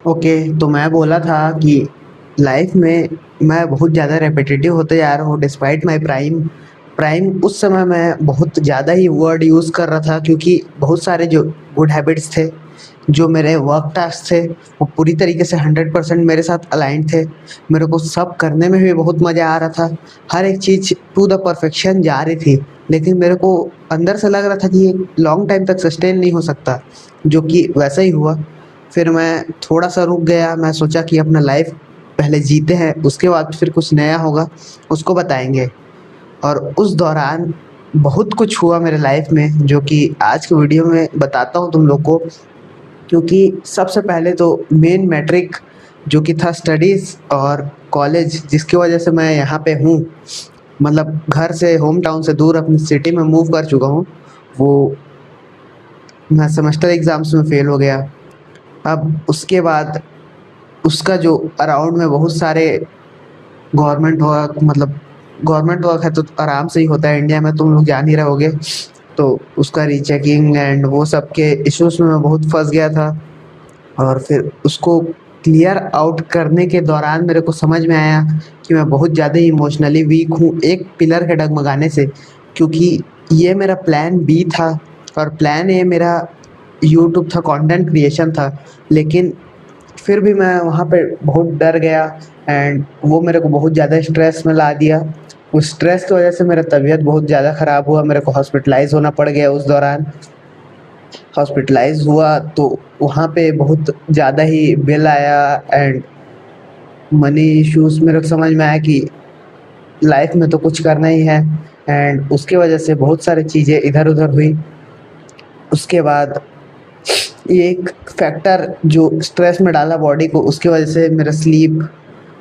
Okay, तो मैं बोला था कि लाइफ में मैं बहुत ज़्यादा रेपिटेटिव होते जा रहा हूँ डिस्पाइट माय प्राइम। उस समय मैं बहुत ज़्यादा ही वर्ड यूज़ कर रहा था क्योंकि बहुत सारे जो गुड हैबिट्स थे, जो मेरे वर्क टास्क थे, वो पूरी तरीके से 100% मेरे साथ अलाइन्ड थे। मेरे को सब करने में भी बहुत मज़ा आ रहा था। हर एक चीज़ टू द परफेक्शन जा रही थी, लेकिन मेरे को अंदर से लग रहा था कि ये लॉन्ग टाइम तक सस्टेन नहीं हो सकता, जो कि वैसा ही हुआ। फिर मैं थोड़ा-सा रुक गया, मैं सोचा कि अपना लाइफ़ पहले जीते हैं, उसके बाद फिर कुछ नया होगा, उसको बताएँगे। और उस दौरान बहुत कुछ हुआ मेरे लाइफ़ में जो कि आज की वीडियो में बताता हूँ तुम लोग को। क्योंकि सबसे पहले तो मेन मैट्रिक जो कि था स्टडीज़ और कॉलेज, जिसकी वजह से मैं यहाँ पे हूँ, मतलब घर से, होम टाउन से दूर अपनी सिटी में मूव कर चुका हूँ। वो मैं सेमेस्टर एग्ज़ाम्स में फ़ेल हो गया। अब उसके बाद उसका जो अराउंड में बहुत सारे गवर्नमेंट वर्क, मतलब गवर्नमेंट वर्क है तो आराम से ही होता है इंडिया में, तुम लोग जान ही रहे होगे। तो उसका रीचेकिंग एंड वो सब के इश्यूज़ में मैं बहुत फँस गया था। और फिर उसको क्लियर आउट करने के दौरान मेरे को समझ में आया कि मैं बहुत ज़्यादा ही इमोशनली वीक हूँ, एक पिलर के डगमगाने से। क्योंकि ये मेरा प्लान बी था और प्लान ए मेरा यूट्यूब था, कंटेंट क्रिएशन था। लेकिन फिर भी मैं वहाँ पे बहुत डर गया एंड वो मेरे को बहुत ज़्यादा स्ट्रेस में ला दिया। उस स्ट्रेस की वजह से मेरा तबीयत बहुत ज़्यादा ख़राब हुआ, मेरे को हॉस्पिटलाइज़ होना पड़ गया उस दौरान। हॉस्पिटलाइज़ हुआ तो वहाँ पे बहुत ज़्यादा ही बिल आया एंड मनी इश्यूज़। मेरे को समझ में आया कि लाइफ में तो कुछ करना ही है एंड उसकी वजह से बहुत सारी चीज़ें इधर-उधर हुई। उसके बाद ये एक फैक्टर जो स्ट्रेस में डाला बॉडी को, उसकी वजह से मेरा स्लीप,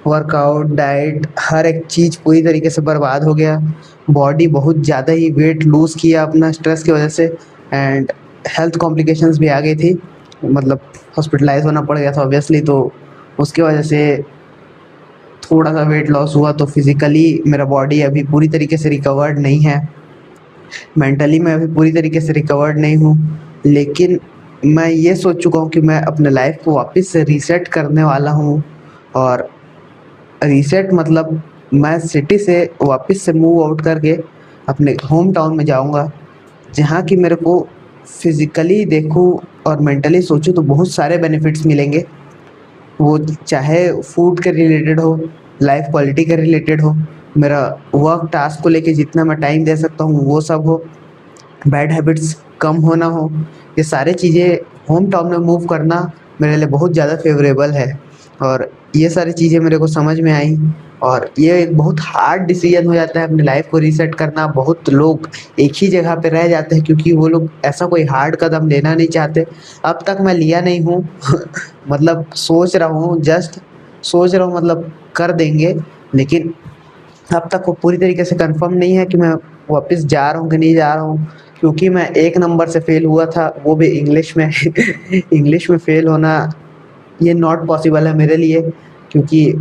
वर्कआउट, डाइट, हर एक चीज़ पूरी तरीके से बर्बाद हो गया। बॉडी बहुत ज़्यादा ही वेट लूज़ किया अपना स्ट्रेस की वजह से एंड हेल्थ कॉम्प्लिकेशंस भी आ गई थी। मतलब हॉस्पिटलाइज़ होना पड़ गया था ऑब्वियसली, तो उसकी वजह से थोड़ा-सा वेट लॉस हुआ। तो फिज़िकली मेरा बॉडी अभी पूरी तरीके से रिकवर्ड नहीं है। मेंटली मैं अभी पूरी तरीके से रिकवर्ड नहीं हूँ। लेकिन मैं ये सोच चुका हूँ कि मैं अपने लाइफ़ को वापस से रीसेट करने वाला हूँ। और रीसेट मतलब मैं सिटी से वापस से मूव आउट करके अपने होम टाउन में जाऊँगा, जहाँ की मेरे को फिज़िकली देखूँ और मेंटली सोचूँ तो बहुत सारे बेनिफिट्स मिलेंगे। वो चाहे फूड के रिलेटेड हो, लाइफ क्वालिटी के रिलेटेड हो, मेरा वर्क टास्क को लेके जितना मैं टाइम दे सकता हूँ वो सब हो, बैड हैबिट्स कम होना हो, ये सारी चीज़ें होम टाउन में मूव करना मेरे लिए बहुत ज़्यादा फ़ेवरेबल है। और ये सारी चीज़ें मेरे को समझ में आई। और ये एक बहुत हार्ड डिसीजन हो जाता है अपनी लाइफ को रीसेट करना। बहुत लोग एक ही जगह पे रह जाते हैं क्योंकि वो लोग ऐसा कोई हार्ड कदम लेना नहीं चाहते। अब तक मैं लिया नहीं हूँ मतलब सोच रहा हूँ, जस्ट सोच रहा हूँ, मतलब कर देंगे। लेकिन अब तक वो पूरी तरीके से कंफर्म नहीं है कि मैं वापस जा रहा हूँ कि नहीं जा रहा हूँ, क्योंकि मैं एक नंबर से फेल हुआ था, वो भी इंग्लिश में इंग्लिश में फेल होना ये नॉट पॉसिबल है मेरे लिए। क्योंकि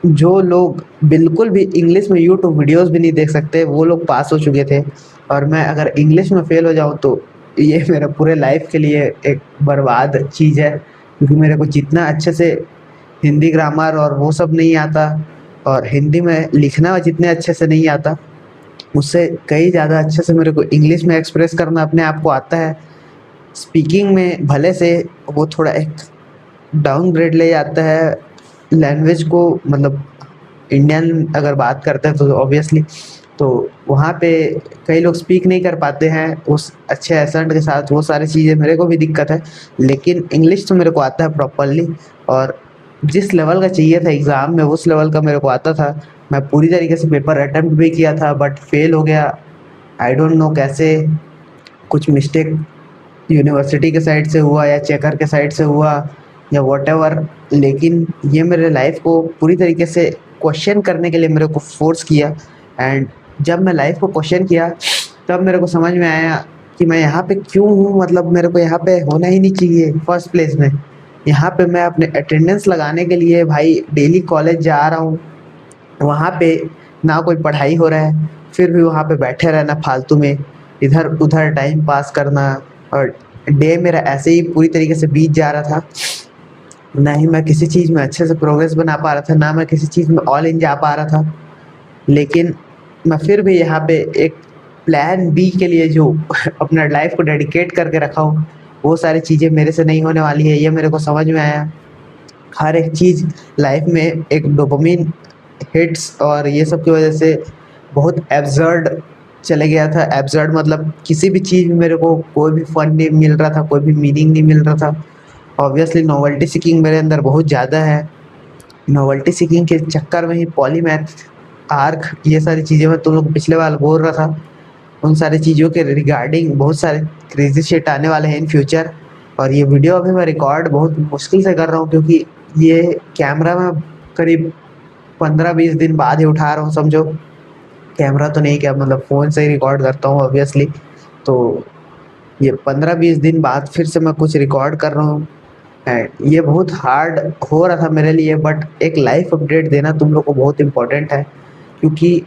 जो लोग बिल्कुल भी इंग्लिश में यूट्यूब वीडियोस भी नहीं देख सकते, वो लोग पास हो चुके थे। और मैं अगर इंग्लिश में फेल हो जाऊँ तो ये मेरा पूरे लाइफ के लिए एक बर्बाद चीज़ है। क्योंकि मेरे को जितना अच्छे से हिंदी ग्रामर और वो सब नहीं आता, और हिंदी में लिखना जितने अच्छे से नहीं आता, उससे कई ज़्यादा अच्छे से मेरे को इंग्लिश में एक्सप्रेस करना अपने आप को आता है। स्पीकिंग में भले से वो थोड़ा एक डाउनग्रेड ले जाता है लैंग्वेज को, मतलब इंडियन अगर बात करते हैं तो ऑब्वियसली, तो वहाँ पे कई लोग स्पीक नहीं कर पाते हैं उस अच्छे एसेंट के साथ, वो सारी चीज़ें मेरे को भी दिक्कत है। लेकिन इंग्लिश तो मेरे को आता है प्रॉपरली, और जिस लेवल का चाहिए था एग्ज़ाम में उस लेवल का मेरे को आता था। मैं पूरी तरीके से पेपर अटेम्प्ट भी किया था बट फेल हो गया। आई डोंट नो कैसे, कुछ मिस्टेक यूनिवर्सिटी के साइड से हुआ या चेकर के साइड से हुआ या व्हाटएवर। लेकिन ये मेरे लाइफ को पूरी तरीके से क्वेश्चन करने के लिए मेरे को फोर्स किया। एंड जब मैं लाइफ को क्वेश्चन किया तब मेरे को समझ में आया कि मैं यहाँ पे क्यों हूँ, मतलब मेरे को यहाँ पे होना ही नहीं चाहिए फर्स्ट प्लेस में। यहाँ पे मैं अपने अटेंडेंस लगाने के लिए भाई डेली कॉलेज जा रहा हूँ, वहाँ पे ना कोई पढ़ाई हो रहा है, फिर भी वहाँ पे बैठे रहना फालतू में, इधर उधर टाइम पास करना। और डे मेरा ऐसे ही पूरी तरीके से बीत जा रहा था। ना ही मैं किसी चीज़ में अच्छे से प्रोग्रेस बना पा रहा था, ना मैं किसी चीज़ में ऑल इन जा पा रहा था। लेकिन मैं फिर भी यहाँ पे एक प्लान बी के लिए जो अपना लाइफ़ को डेडिकेट करके रखा हूँ, वो सारी चीज़ें मेरे से नहीं होने वाली है, ये मेरे को समझ में आया। हर एक चीज़ लाइफ़ में एक डोपामाइन हिट्स और ये सब की वज़ह से बहुत एब्सर्ड चले गया था। एब्सर्ड मतलब किसी भी चीज़ में मेरे को कोई भी फन नहीं मिल रहा था, कोई भी मीनिंग नहीं मिल रहा था। ऑब्वियसली नोवेल्टी सीकिंग मेरे अंदर बहुत ज़्यादा है। नोवेल्टी सीकिंग के चक्कर में ही पॉलीमैथ, आर्क ये सारी चीज़ें मैं तुम लोग को पिछले बार बोल रहा था। उन सारी चीज़ों के रिगार्डिंग बहुत सारे क्रेज़ी शिट आने वाले हैं इन फ्यूचर। और ये वीडियो अभी मैं रिकॉर्ड बहुत मुश्किल से कर रहा हूँ क्योंकि ये कैमरा मैं करीब 15-20 दिन बाद ही उठा रहा हूँ समझो। कैमरा तो नहीं, क्या मतलब फ़ोन से ही रिकॉर्ड करता हूँ ऑब्वियसली। तो ये 15-20 दिन बाद फिर से मैं कुछ रिकॉर्ड कर रहा हूँ एंड ये बहुत हार्ड हो रहा था मेरे लिए, बट एक लाइफ अपडेट देना तुम लोग को बहुत इम्पोर्टेंट है। क्योंकि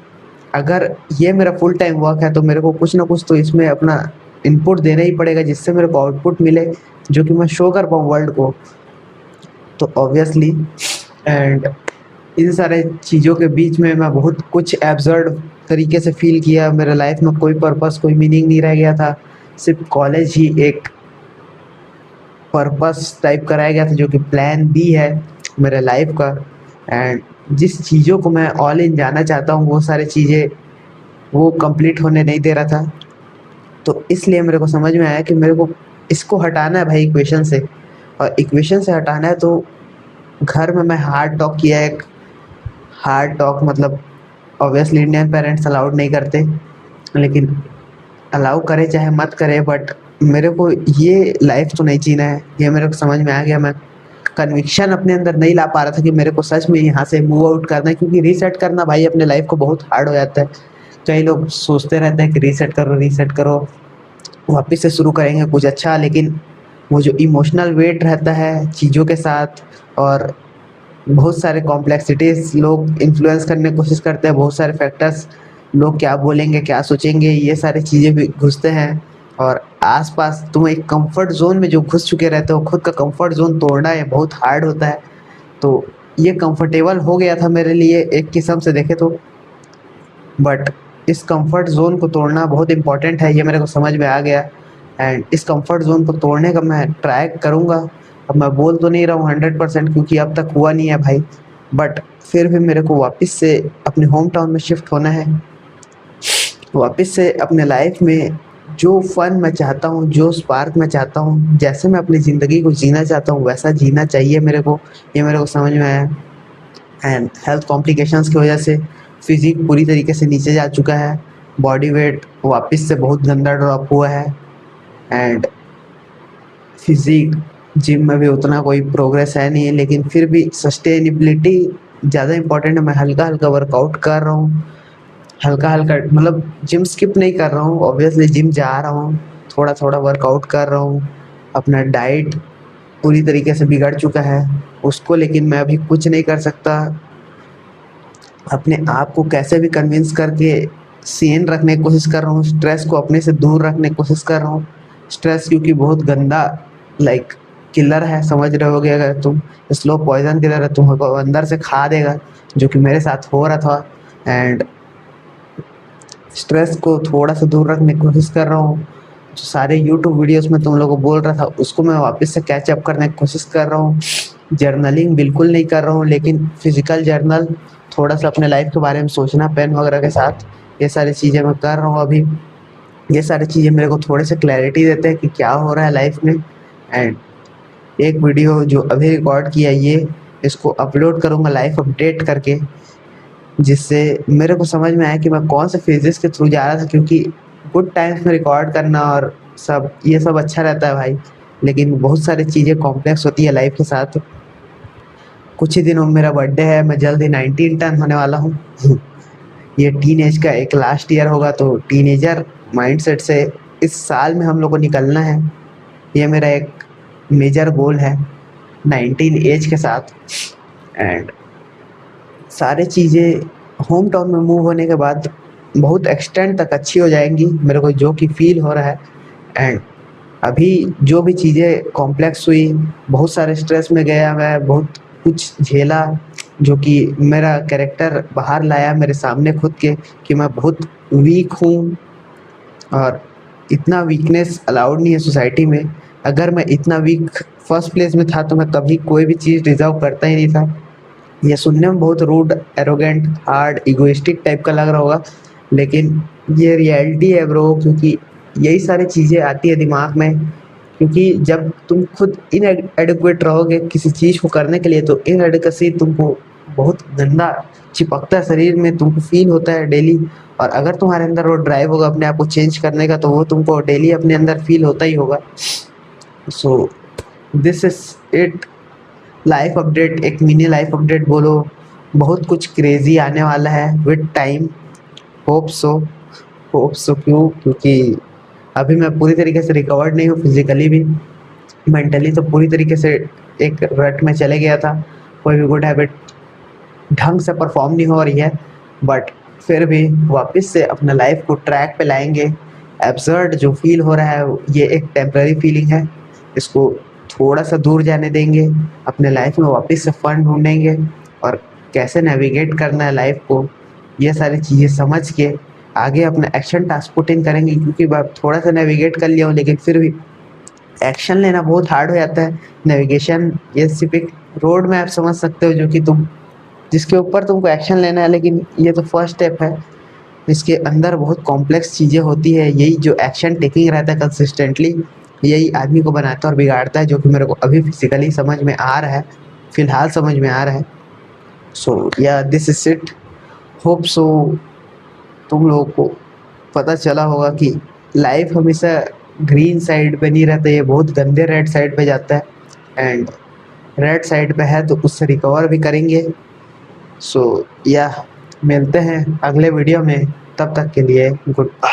अगर ये मेरा फुल टाइम वर्क है तो मेरे को कुछ ना कुछ तो इसमें अपना इनपुट देना ही पड़ेगा, जिससे मेरे को आउटपुट मिले जो कि मैं शो कर पाऊँ वर्ल्ड को। तो ऑब्वियसली एंड इन सारे चीज़ों के बीच में मैं बहुत कुछ एब्सर्ड तरीके से फ़ील किया। मेरे लाइफ में कोई पर्पस, कोई मीनिंग नहीं रह गया था। सिर्फ़ कॉलेज ही एक पर्पस टाइप कराया गया था जो कि प्लान बी है मेरे लाइफ का। एंड जिस चीज़ों को मैं ऑल इन जाना चाहता हूँ वो सारी चीज़ें वो कंप्लीट होने नहीं दे रहा था। तो इसलिए मेरे को समझ में आया कि मेरे को इसको हटाना है भाई इक्वेशन से। और इक्वेशन से हटाना है तो घर में मैं हार्ड टॉक किया। एक हार्ड टॉक मतलब ऑब्वियसली इंडियन पेरेंट्स अलाउड नहीं करते, लेकिन अलाउ करे चाहे मत करे, बट मेरे को ये लाइफ तो नहीं जीना है, ये मेरे को समझ में आ गया। मैं कन्विक्शन अपने अंदर नहीं ला पा रहा था कि मेरे को सच में यहाँ से मूव आउट करना है, क्योंकि रीसेट करना भाई अपने लाइफ को बहुत हार्ड हो जाता है। कई लोग सोचते रहते हैं कि रीसेट करो, वापस से शुरू करेंगे कुछ अच्छा, लेकिन वो जो इमोशनल वेट रहता है चीज़ों के साथ और बहुत सारे कॉम्प्लेक्सिटीज़ लोग इन्फ्लुएंस करने की कोशिश करते हैं, बहुत सारे फैक्टर्स, लोग क्या बोलेंगे क्या सोचेंगे ये सारी चीज़ें भी घुसते हैं। और आसपास तुम एक कंफर्ट जोन में जो घुस चुके रहते हो, खुद का कंफर्ट जोन तोड़ना ये बहुत हार्ड होता है। तो ये कंफर्टेबल हो गया था मेरे लिए एक किस्म से देखे तो, बट इस कंफर्ट जोन को तोड़ना बहुत इंपॉर्टेंट है, ये मेरे को समझ में आ गया। एंड इस कंफर्ट जोन को तोड़ने का मैं ट्राई करूँगा। अब मैं बोल तो नहीं रहा हूँ 100% क्योंकि अब तक हुआ नहीं है भाई, बट फिर भी मेरे को वापस से अपने होम टाउन में शिफ्ट होना है। वापस से अपने लाइफ में जो फन मैं चाहता हूँ, जो स्पार्क मैं चाहता हूँ, जैसे मैं अपनी ज़िंदगी को जीना चाहता हूँ वैसा जीना चाहिए मेरे को, ये मेरे को समझ में आया। एंड हेल्थ कॉम्प्लिकेशंस की वजह से फिजिक पूरी तरीके से नीचे जा चुका है। बॉडी वेट वापस से बहुत गंदा ड्रॉप हुआ है। एंड फिजिक जिम में भी उतना कोई प्रोग्रेस है नहीं, लेकिन फिर भी सस्टेनेबिलिटी ज़्यादा इंपॉर्टेंट है। मैं हल्का हल्का वर्कआउट कर रहा हूँ, हल्का हल्का मतलब जिम स्किप नहीं कर रहा हूँ, ऑब्वियसली जिम जा रहा हूँ, थोड़ा थोड़ा वर्कआउट कर रहा हूँ। अपना डाइट पूरी तरीके से बिगड़ चुका है उसको, लेकिन मैं अभी कुछ नहीं कर सकता। अपने आप को कैसे भी कन्विंस करके सेन रखने की कोशिश कर रहा हूँ, स्ट्रेस को अपने से दूर रखने की कोशिश कर रहा हूँ। स्ट्रेस क्योंकि बहुत गंदा लाइक किलर है, समझ रहे होगे, अगर तुम स्लो पॉइजन की तरह तुमको अंदर से खा देगा, जो कि मेरे साथ हो रहा था। एंड स्ट्रेस को थोड़ा सा दूर रखने की कोशिश कर रहा हूँ। जो सारे यूट्यूब वीडियोस में तुम लोगों को बोल रहा था उसको मैं वापस से कैच अप करने की कोशिश कर रहा हूँ। जर्नलिंग बिल्कुल नहीं कर रहा हूँ, लेकिन फिजिकल जर्नल, थोड़ा सा अपने लाइफ के बारे में सोचना पेन वगैरह के साथ, ये सारी चीज़ें मैं कर रहा हूँ अभी। ये सारी चीज़ें मेरे को थोड़े से क्लैरिटी देते हैं कि क्या हो रहा है लाइफ में। एंड एक वीडियो जो अभी रिकॉर्ड किया ये इसको अपलोड करूँगा लाइफ अपडेट करके, जिससे मेरे को समझ में आया कि मैं कौन से फेजेस के थ्रू जा रहा था। क्योंकि गुड टाइम्स में रिकॉर्ड करना और सब ये सब अच्छा रहता है भाई, लेकिन बहुत सारी चीज़ें कॉम्प्लेक्स होती है लाइफ के साथ। कुछ ही दिनों में मेरा बर्थडे है, मैं जल्द ही 19 टर्न होने वाला हूँ। ये टीन एज का एक लास्ट ईयर होगा, तो टीनेजर माइंडसेट से इस साल में हम लोग को निकलना है। ये मेरा एक मेजर गोल है 19 एज के साथ। एंड सारी चीज़ें होम टाउन में मूव होने के बाद बहुत एक्सटेंड तक अच्छी हो जाएंगी, मेरे को जो कि फील हो रहा है। एंड अभी जो भी चीज़ें कॉम्प्लेक्स हुई, बहुत सारे स्ट्रेस में गया मैं, बहुत कुछ झेला, जो कि मेरा कैरेक्टर बाहर लाया मेरे सामने खुद के कि मैं बहुत वीक हूँ और इतना वीकनेस अलाउड नहीं है सोसाइटी में। अगर मैं इतना वीक फर्स्ट प्लेस में था तो मैं कभी कोई भी चीज़ डिज़र्व करता ही नहीं था। ये सुनने में बहुत rude, arrogant, hard, egoistic type का लग रहा होगा, लेकिन ये रियलिटी है ब्रो, क्योंकि यही सारी चीज़ें आती है दिमाग में। क्योंकि जब तुम खुद इनएडिक्वेट रहोगे किसी चीज़ को करने के लिए, तो इनएडिक्वेसी तुमको बहुत गंदा चिपकता है शरीर में, तुमको फील होता है डेली। और अगर तुम्हारे अंदर वो ड्राइव होगा अपने आप को चेंज करने का, तो वो तुमको डेली अपने अंदर फील होता ही होगा। So this is it. Life update, एक मिनी लाइफ अपडेट बोलो। बहुत कुछ क्रेजी आने वाला है with time. Hope so. Hope so क्यों? क्योंकि अभी मैं पूरी तरीके से रिकवर्ड नहीं हूँ, फिजिकली भी, मेंटली तो पूरी तरीके से एक रट में चले गया था। कोई भी गुड हैबिट ढंग से परफॉर्म नहीं हो रही है, बट फिर भी वापस से अपना लाइफ को ट्रैक पे लाएंगे। एब्सर्ड जो फील हो रहा है ये एक टेम्पररी फीलिंग है, इसको थोड़ा सा दूर जाने देंगे, अपने लाइफ में वापस से फन ढूंढेंगे और कैसे नेविगेट करना है लाइफ को, ये सारी चीज़ें समझ के आगे अपना एक्शन टास्क पुट इन करेंगे। क्योंकि थोड़ा सा नेविगेट कर लिया हूँ, लेकिन फिर भी एक्शन लेना बहुत हार्ड हो जाता है। नेविगेशन ये सिर्फ एक रोड मैप समझ सकते हो, जो कि तुम जिसके ऊपर तुमको एक्शन लेना है, लेकिन ये तो फर्स्ट स्टेप है। इसके अंदर बहुत कॉम्प्लेक्स चीज़ें होती है। यही जो एक्शन टेकिंग रहता है कंसिस्टेंटली, यही आदमी को बनाता है और बिगाड़ता है, जो कि मेरे को अभी फिजिकली समझ में आ रहा है, फिलहाल समझ में आ रहा है। सो या this is it. Hope so तुम लोगों को पता चला होगा कि लाइफ हमेशा ग्रीन साइड पे नहीं रहता, ये बहुत गंदे रेड साइड पे जाता है। एंड रेड साइड पे है तो उससे रिकवर भी करेंगे। सो या मिलते हैं अगले वीडियो में, तब तक के लिए गुड बाय।